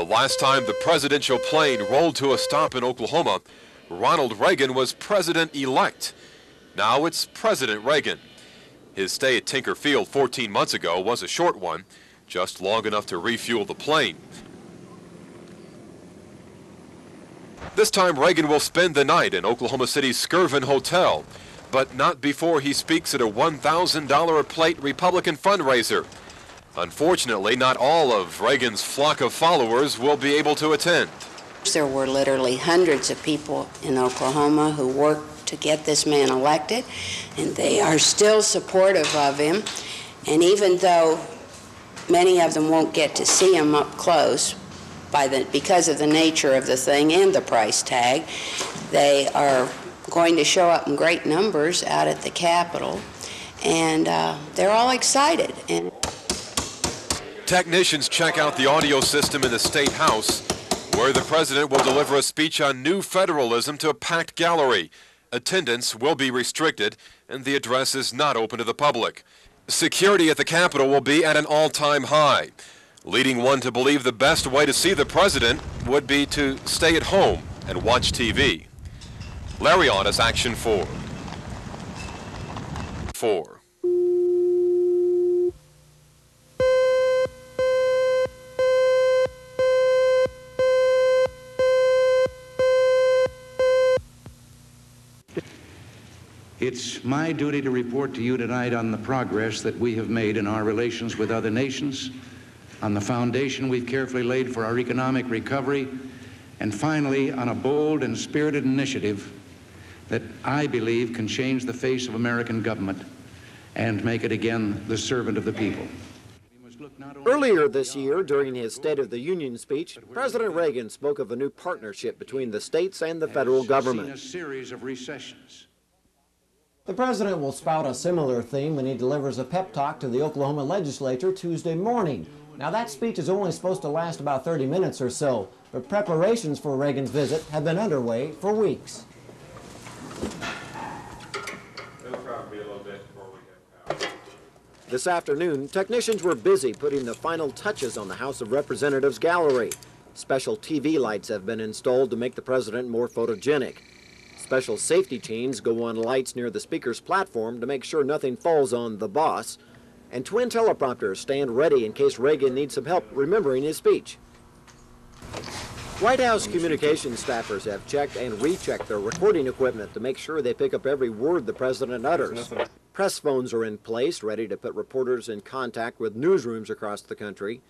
The last time the presidential plane rolled to a stop in Oklahoma, Ronald Reagan was president-elect. Now it's President Reagan. His stay at Tinker Field 14 months ago was a short one, just long enough to refuel the plane. This time Reagan will spend the night in Oklahoma City's Skirvin Hotel, but not before he speaks at a $1,000 a plate Republican fundraiser. Unfortunately, not all of Reagan's flock of followers will be able to attend. There were literally hundreds of people in Oklahoma who worked to get this man elected, and they are still supportive of him. And even though many of them won't get to see him up close because of the nature of the thing and the price tag, they are going to show up in great numbers out at the Capitol, and they're all excited. And technicians check out the audio system in the State House, where the president will deliver a speech on new federalism to a packed gallery. Attendance will be restricted, and the address is not open to the public. Security at the Capitol will be at an all-time high, leading one to believe the best way to see the president would be to stay at home and watch TV. Larry on us, Action 4. It's my duty to report to you tonight on the progress that we have made in our relations with other nations, on the foundation we've carefully laid for our economic recovery, and finally on a bold and spirited initiative that I believe can change the face of American government and make it again the servant of the people. Earlier this year, during his State of the Union speech, President Reagan spoke of a new partnership between the states and the federal government. A series of recessions. The president will spout a similar theme when he delivers a pep talk to the Oklahoma legislature Tuesday morning. Now, that speech is only supposed to last about 30 minutes or so, but preparations for Reagan's visit have been underway for weeks. It'll probably be a little bit before we get power. This afternoon, technicians were busy putting the final touches on the House of Representatives gallery. Special TV lights have been installed to make the president more photogenic. Special safety chains go on lights near the speaker's platform to make sure nothing falls on the boss. And twin teleprompters stand ready in case Reagan needs some help remembering his speech. White House communications staffers have checked and rechecked their recording equipment to make sure they pick up every word the president utters. Press phones are in place, ready to put reporters in contact with newsrooms across the country.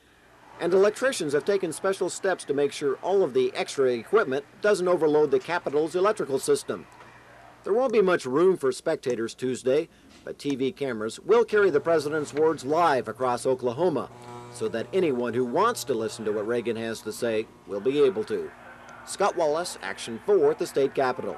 And electricians have taken special steps to make sure all of the extra equipment doesn't overload the Capitol's electrical system. There won't be much room for spectators Tuesday, but TV cameras will carry the president's words live across Oklahoma so that anyone who wants to listen to what Reagan has to say will be able to. Scott Wallace, Action 4 at the state capitol.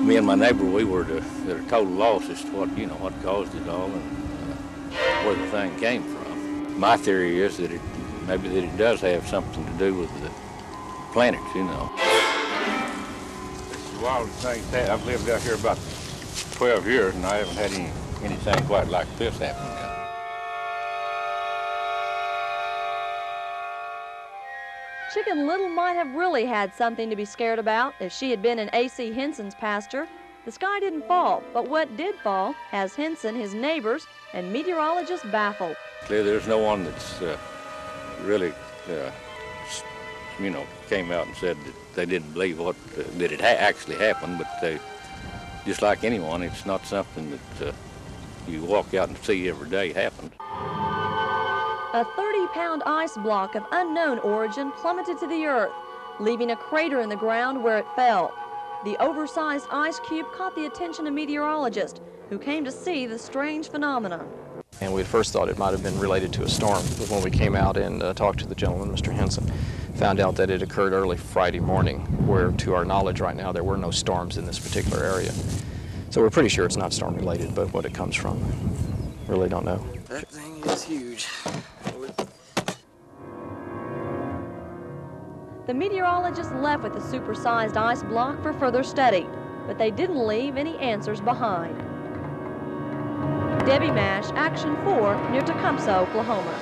Me and my neighbor, we were at a total loss as to what caused it all and where the thing came from. My theory is that maybe it does have something to do with the planets, you know. It's the wildest thing. I've lived out here about 12 years and I haven't had anything quite like this happen yet. Chicken Little might have really had something to be scared about if she had been in A.C. Henson's pasture. The sky didn't fall, but what did fall has Henson, his neighbors, and meteorologists baffled. There's no one that's really, came out and said that they didn't believe that it actually happened, but just like anyone, it's not something that you walk out and see every day happened. A 30-pound ice block of unknown origin plummeted to the earth, leaving a crater in the ground where it fell. The oversized ice cube caught the attention of meteorologists who came to see the strange phenomenon. And we at first thought it might have been related to a storm, but when we came out and talked to the gentleman, Mr. Henson, found out that it occurred early Friday morning, where to our knowledge right now there were no storms in this particular area. So we're pretty sure it's not storm related, but what it comes from, Really don't know. That thing is huge. The meteorologists left with the supersized ice block for further study, but they didn't leave any answers behind. Debbie Mash, Action 4, near Tecumseh, Oklahoma.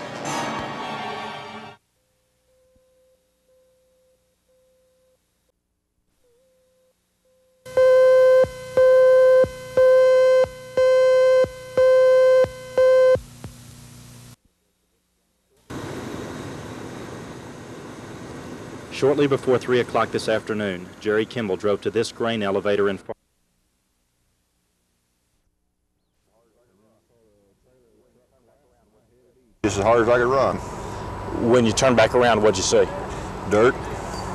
Shortly before 3 o'clock this afternoon, Jerry Kimball drove to this grain elevator in Fargo. Just as hard as I could run. When you turned back around, what'd you see? Dirt.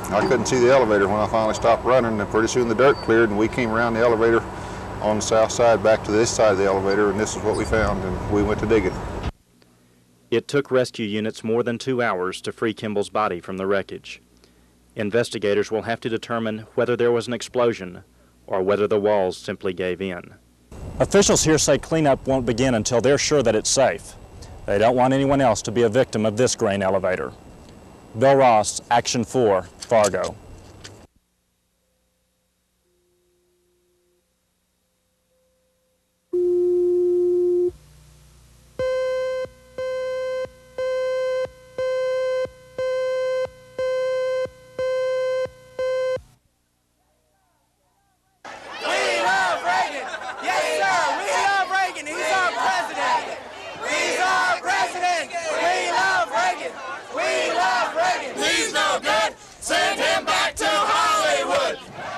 I couldn't see the elevator when I finally stopped running, and pretty soon the dirt cleared, and we came around the elevator on the south side back to this side of the elevator, and this is what we found, and we went to dig it. It took rescue units more than 2 hours to free Kimball's body from the wreckage. Investigators will have to determine whether there was an explosion or whether the walls simply gave in. Officials here say cleanup won't begin until they're sure that it's safe. They don't want anyone else to be a victim of this grain elevator. Bill Ross, Action 4, Fargo.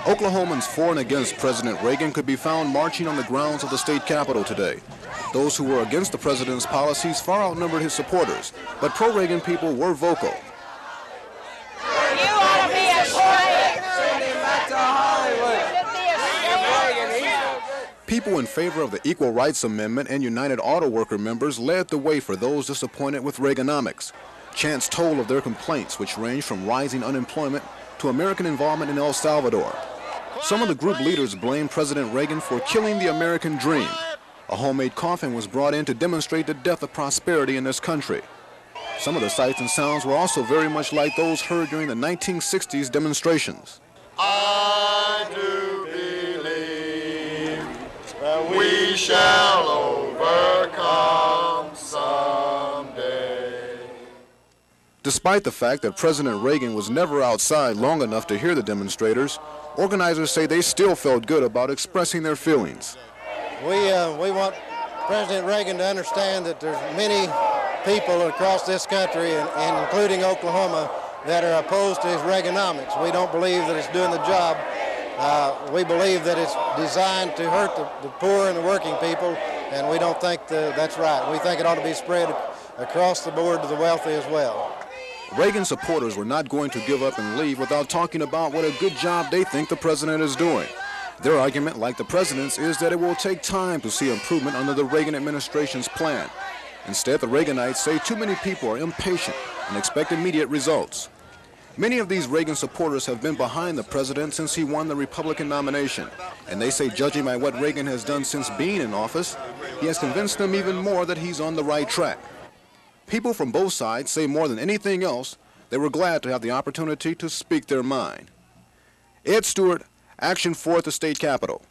Oklahomans for and against President Reagan could be found marching on the grounds of the state capitol today. Those who were against the president's policies far outnumbered his supporters, but pro-Reagan people were vocal. You ought to be ashamed. Send him back to Hollywood. People in favor of the Equal Rights Amendment and United Auto Worker members led the way for those disappointed with Reaganomics. Chants told of their complaints, which ranged from rising unemployment to American involvement in El Salvador. Some of the group leaders blamed President Reagan for killing the American dream. A homemade coffin was brought in to demonstrate the death of prosperity in this country. Some of the sights and sounds were also very much like those heard during the 1960s demonstrations. I do believe that we shall overcome someday. Despite the fact that President Reagan was never outside long enough to hear the demonstrators, organizers say they still felt good about expressing their feelings. We want President Reagan to understand that there's many people across this country, and including Oklahoma, that are opposed to his Reaganomics. We don't believe that it's doing the job. We believe that it's designed to hurt the poor and the working people, and we don't think that's right. We think it ought to be spread across the board to the wealthy as well. Reagan supporters were not going to give up and leave without talking about what a good job they think the president is doing. Their argument, like the president's, is that it will take time to see improvement under the Reagan administration's plan. Instead, the Reaganites say too many people are impatient and expect immediate results. Many of these Reagan supporters have been behind the president since he won the Republican nomination, and they say, judging by what Reagan has done since being in office, he has convinced them even more that he's on the right track. People from both sides say more than anything else, they were glad to have the opportunity to speak their mind. Ed Stewart, Action 4 at the state capitol.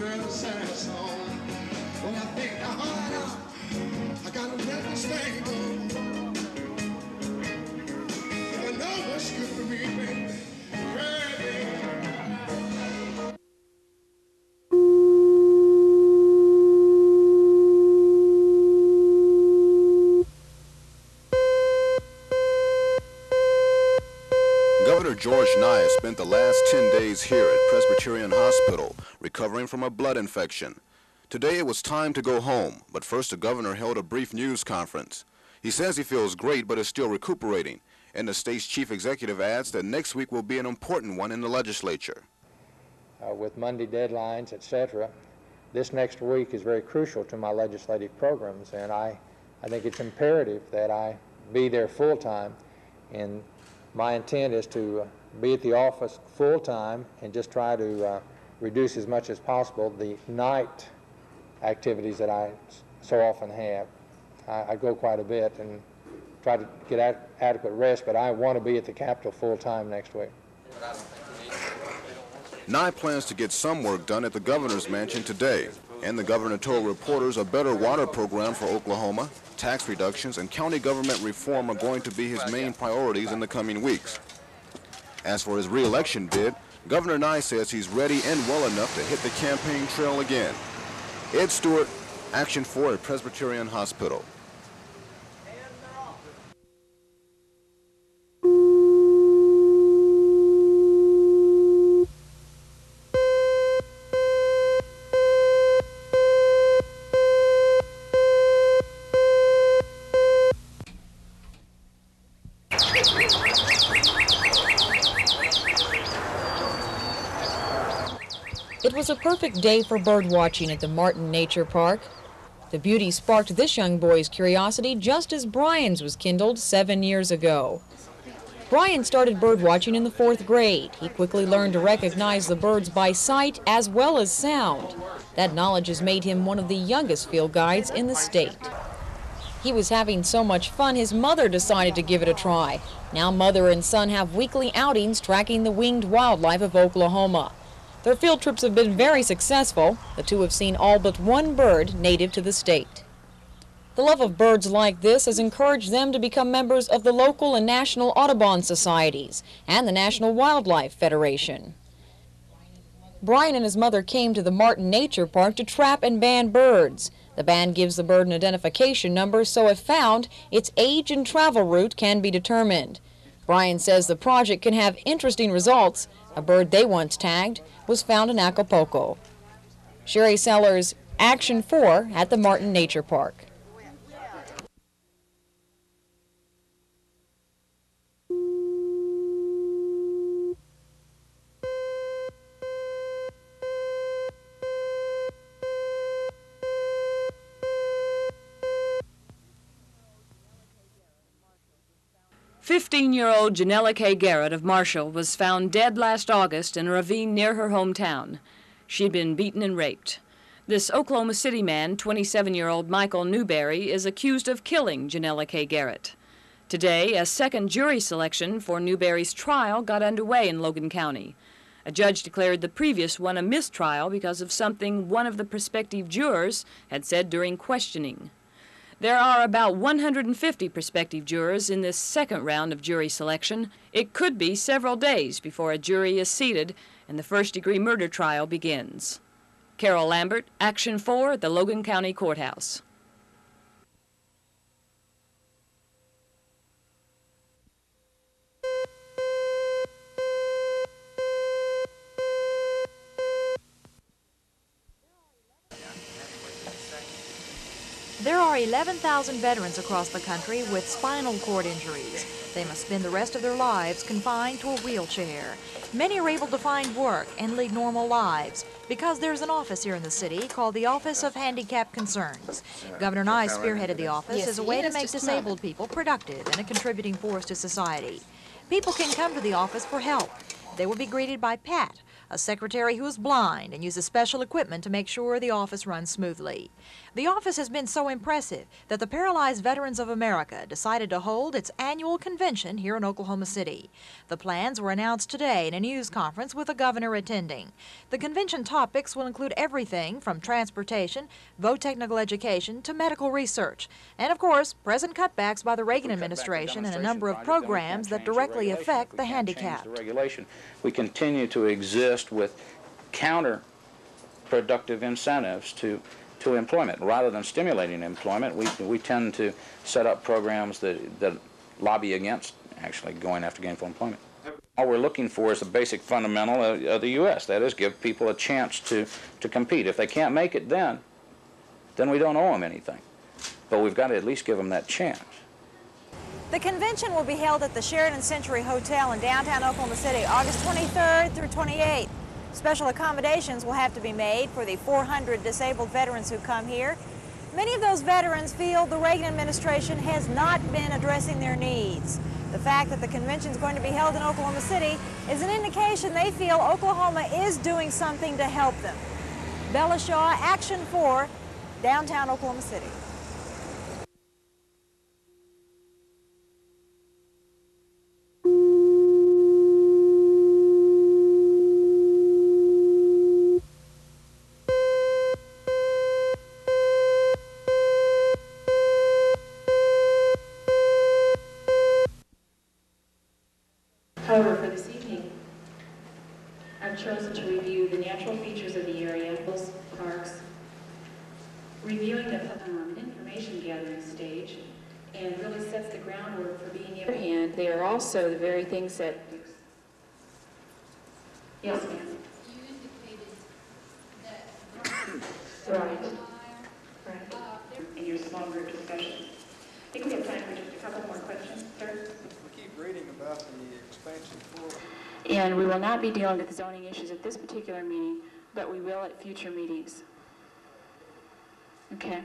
girl sang a song. When I think the heart out, I got a reckless thing on. I know what's good for me, baby. Governor George Nigh spent the last 10 days here at Presbyterian Hospital, recovering from a blood infection. Today it was time to go home, but first the governor held a brief news conference. He says he feels great but is still recuperating, and the state's chief executive adds that next week will be an important one in the legislature. With Monday deadlines, etc., this next week is very crucial to my legislative programs, and I think it's imperative that I be there full-time, and my intent is to be at the office full-time and just try to reduce as much as possible the night activities that I so often have. I go quite a bit and try to get adequate rest, but I want to be at the Capitol full-time next week. Nigh plans to get some work done at the governor's mansion today, and the governor told reporters a better water program for Oklahoma, tax reductions, and county government reform are going to be his main priorities in the coming weeks. As for his re-election bid, Governor Nigh says he's ready and well enough to hit the campaign trail again. Ed Stewart, Action 4 at Presbyterian Hospital. It was a perfect day for bird watching at the Martin Nature Park. The beauty sparked this young boy's curiosity just as Brian's was kindled 7 years ago. Brian started bird watching in the 4th grade. He quickly learned to recognize the birds by sight as well as sound. That knowledge has made him one of the youngest field guides in the state. He was having so much fun, his mother decided to give it a try. Now mother and son have weekly outings tracking the winged wildlife of Oklahoma. Their field trips have been very successful. The two have seen all but one bird native to the state. The love of birds like this has encouraged them to become members of the local and national Audubon societies and the National Wildlife Federation. Brian and his mother came to the Martin Nature Park to trap and band birds. The band gives the bird an identification number, so if found, its age and travel route can be determined. Brian says the project can have interesting results. A bird they once tagged was found in Acapulco. Sherry Sellers, Action 4 at the Martin Nature Park. "15-year-old Janella K. Garrett of Marshall was found dead last August in a ravine near her hometown. She'd been beaten and raped. This Oklahoma City man, 27-year-old Michael Newberry, is accused of killing Janella K. Garrett. Today, a second jury selection for Newberry's trial got underway in Logan County. A judge declared the previous one a mistrial because of something one of the prospective jurors had said during questioning. There are about 150 prospective jurors in this second round of jury selection. It could be several days before a jury is seated and the first-degree murder trial begins. Carol Lambert, Action 4 at the Logan County Courthouse. There are 11,000 veterans across the country with spinal cord injuries. They must spend the rest of their lives confined to a wheelchair. Many are able to find work and lead normal lives because there's an office here in the city called the Office of Handicapped Concerns. Governor Nigh spearheaded the office as a way to make disabled people productive and a contributing force to society. People can come to the office for help. They will be greeted by Pat, a secretary who is blind and uses special equipment to make sure the office runs smoothly. The office has been so impressive that the Paralyzed Veterans of America decided to hold its annual convention here in Oklahoma City. The plans were announced today in a news conference with the governor attending. The convention topics will include everything from transportation, voc technical education, to medical research, and of course, present cutbacks by the Reagan administration and a number of programs that directly affect the handicapped. We continue to exist with counterproductive incentives to employment. Rather than stimulating employment, we tend to set up programs that lobby against actually going after gainful employment. All we're looking for is the basic fundamental of the U.S., that is, give people a chance to compete. If they can't make it then we don't owe them anything. But we've got to at least give them that chance. The convention will be held at the Sheraton Century Hotel in downtown Oklahoma City, August 23rd through 28th. Special accommodations will have to be made for the 400 disabled veterans who come here. Many of those veterans feel the Reagan administration has not been addressing their needs. The fact that the convention is going to be held in Oklahoma City is an indication they feel Oklahoma is doing something to help them. Bella Shaw, Action 4, downtown Oklahoma City. However, for this evening, I've chosen to review the natural features of the area, parks, reviewing the information gathering stage, and really sets the groundwork for being able to hand. They are also the very things that... Yes, ma'am. You indicated that... Right. In your small group discussion. I think we have time for just a couple more questions, sir. We keep reading about the expansion forward. And we will not be dealing with zoning issues at this particular meeting, but we will at future meetings. Okay.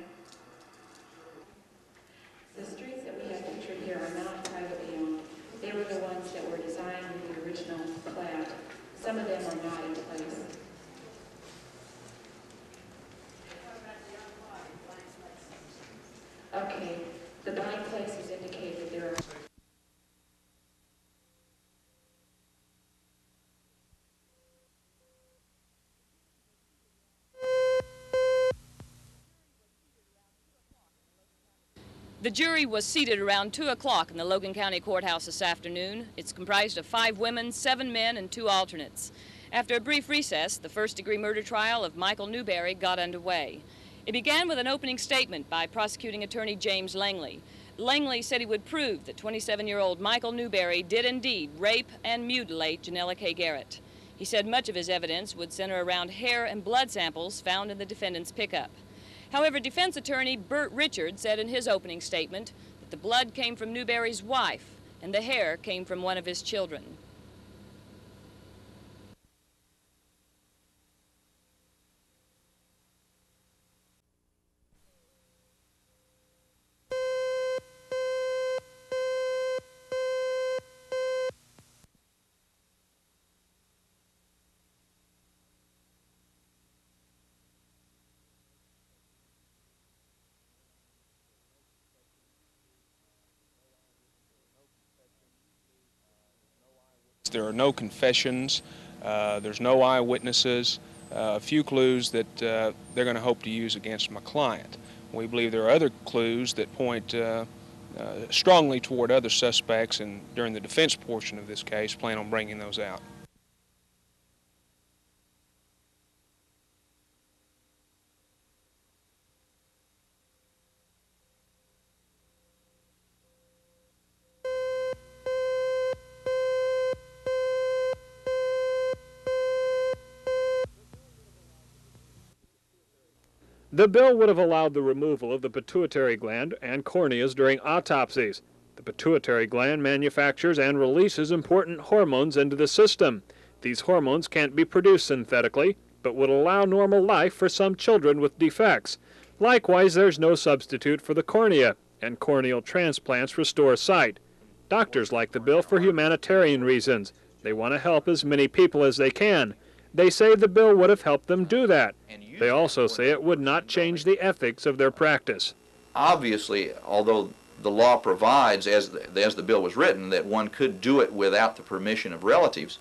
The streets that we have pictured here are not privately owned. They were the ones that were designed with the original plat. Some of them are not in place. Okay. The blank places indicate that there are... The jury was seated around 2 o'clock in the Logan County Courthouse this afternoon. It's comprised of 5 women, 7 men, and 2 alternates. After a brief recess, the first-degree murder trial of Michael Newberry got underway. It began with an opening statement by prosecuting attorney James Langley. Langley said he would prove that 27-year-old Michael Newberry did indeed rape and mutilate Janella K. Garrett. He said much of his evidence would center around hair and blood samples found in the defendant's pickup. However, defense attorney Burt Richard said in his opening statement that the blood came from Newberry's wife and the hair came from one of his children. There are no confessions, there's no eyewitnesses, a few clues that they're going to hope to use against my client. We believe there are other clues that point strongly toward other suspects, and during the defense portion of this case, plan on bringing those out. The bill would have allowed the removal of the pituitary gland and corneas during autopsies. The pituitary gland manufactures and releases important hormones into the system. These hormones can't be produced synthetically, but would allow normal life for some children with defects. Likewise, there's no substitute for the cornea, and corneal transplants restore sight. Doctors like the bill for humanitarian reasons. They want to help as many people as they can. They say the bill would have helped them do that. They also say it would not change the ethics of their practice. Obviously, although the law provides, as the bill was written, that one could do it without the permission of relatives,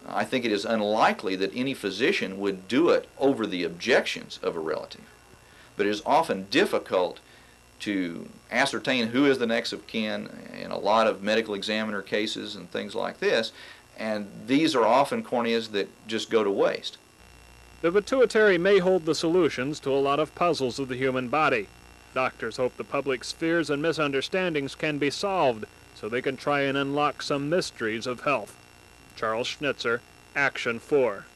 I think it is unlikely that any physician would do it over the objections of a relative. But it is often difficult to ascertain who is the next of kin in a lot of medical examiner cases and things like this, and these are often corneas that just go to waste. The pituitary may hold the solutions to a lot of puzzles of the human body. Doctors hope the public's fears and misunderstandings can be solved so they can try and unlock some mysteries of health. Charles Schnitzer, Action 4.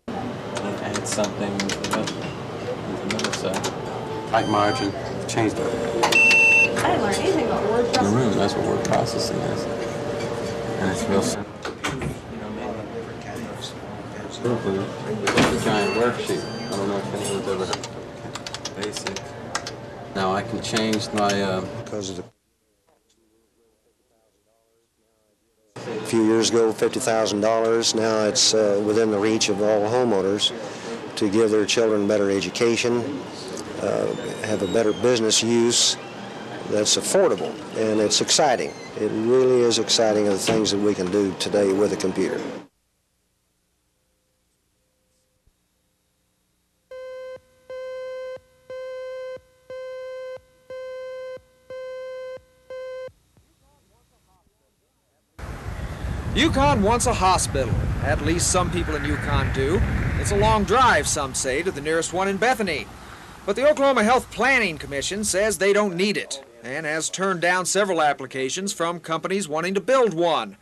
Add something with another side. Right margin, change the. I didn't learn anything about word processing. The room, that's what word processing is. And it's real simple. The giant worksheet. I don't know if anyone's ever heard of it. Basic. Now I can change my because of the a few years ago, $50,000. Now it's within the reach of all homeowners to give their children better education, have a better business use that's affordable, and it's exciting. It really is exciting of the things that we can do today with a computer. Yukon wants a hospital. At least some people in Yukon do. It's a long drive, some say, to the nearest one in Bethany. But the Oklahoma Health Planning Commission says they don't need it and has turned down several applications from companies wanting to build one.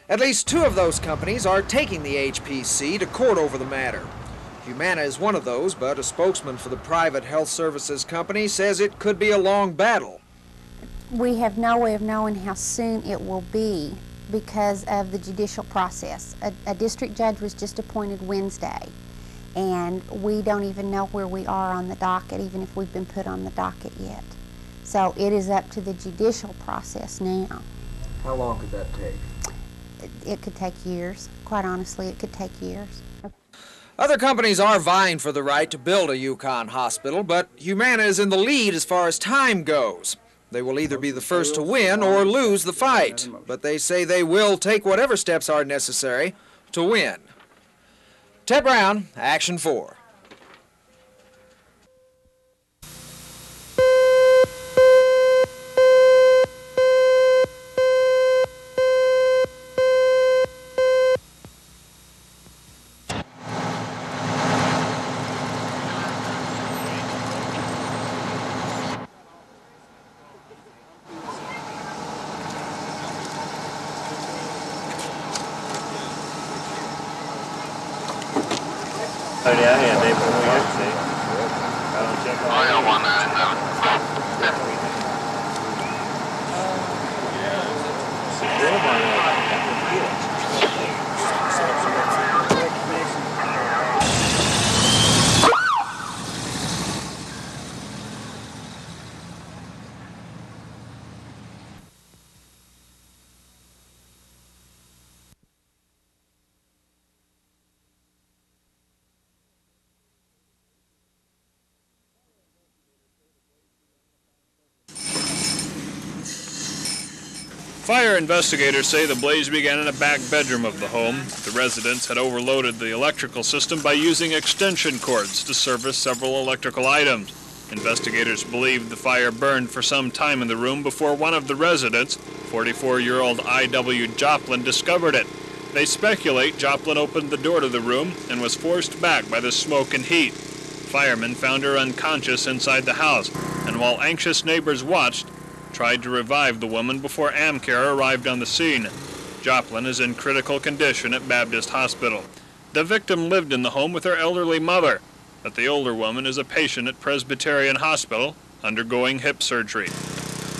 At least 2 of those companies are taking the HPC to court over the matter. Humana is one of those, but a spokesman for the private health services company says it could be a long battle. We have no way of knowing how soon it will be because of the judicial process. A district judge was just appointed Wednesday, and we don't even know where we are on the docket, even if we've been put on the docket yet. So it is up to the judicial process now. How long could that take? It could take years. Quite honestly, it could take years. Other companies are vying for the right to build a Yukon hospital, but Humana is in the lead as far as time goes. They will either be the first to win or lose the fight, but they say they will take whatever steps are necessary to win. Ted Brown, Action 4. Oh yeah, they put me up, see. I don't check all I got one Fire investigators say the blaze began in a back bedroom of the home. The residents had overloaded the electrical system by using extension cords to service several electrical items. Investigators believe the fire burned for some time in the room before one of the residents, 44-year-old I.W. Joplin, discovered it. They speculate Joplin opened the door to the room and was forced back by the smoke and heat. Firemen found her unconscious inside the house, and while anxious neighbors watched, tried to revive the woman before Amcare arrived on the scene. Joplin is in critical condition at Baptist Hospital. The victim lived in the home with her elderly mother, but the older woman is a patient at Presbyterian Hospital undergoing hip surgery.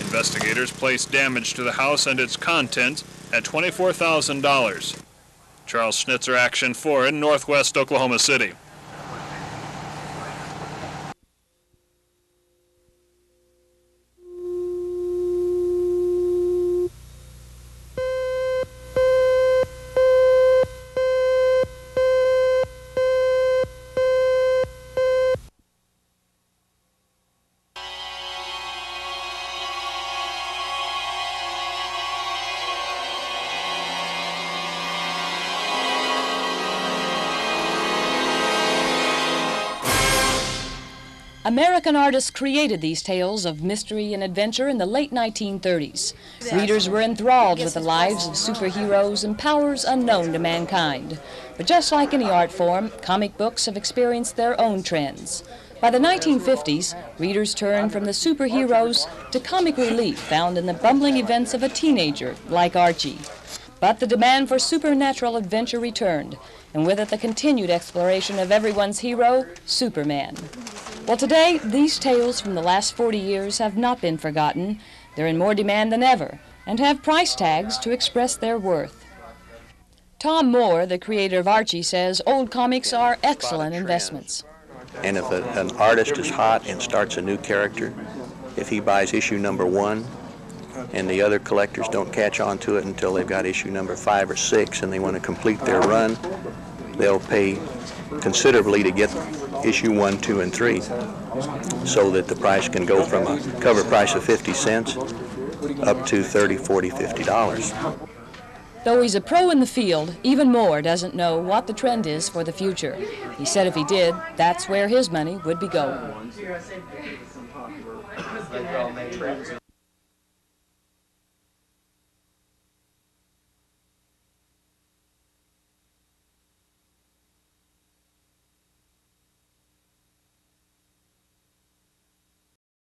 Investigators placed damage to the house and its contents at $24,000. Charles Schnitzer, Action 4 in Northwest Oklahoma City. American artists created these tales of mystery and adventure in the late 1930s. Readers were enthralled with the lives of superheroes and powers unknown to mankind. But just like any art form, comic books have experienced their own trends. By the 1950s, readers turned from the superheroes to comic relief found in the bumbling events of a teenager like Archie. But the demand for supernatural adventure returned, and with it the continued exploration of everyone's hero, Superman. Well, today, these tales from the last 40 years have not been forgotten. They're in more demand than ever, and have price tags to express their worth. Tom Moore, the creator of Archie, says old comics are excellent investments. And if an artist is hot and starts a new character, if he buys issue number 1, and the other collectors don't catch on to it until they've got issue number 5 or 6 and they want to complete their run, they'll pay considerably to get issue 1, 2, and 3, so that the price can go from a cover price of 50 cents up to $30, $40, $50. Though he's a pro in the field, even Moore doesn't know what the trend is for the future. He said if he did, that's where his money would be going.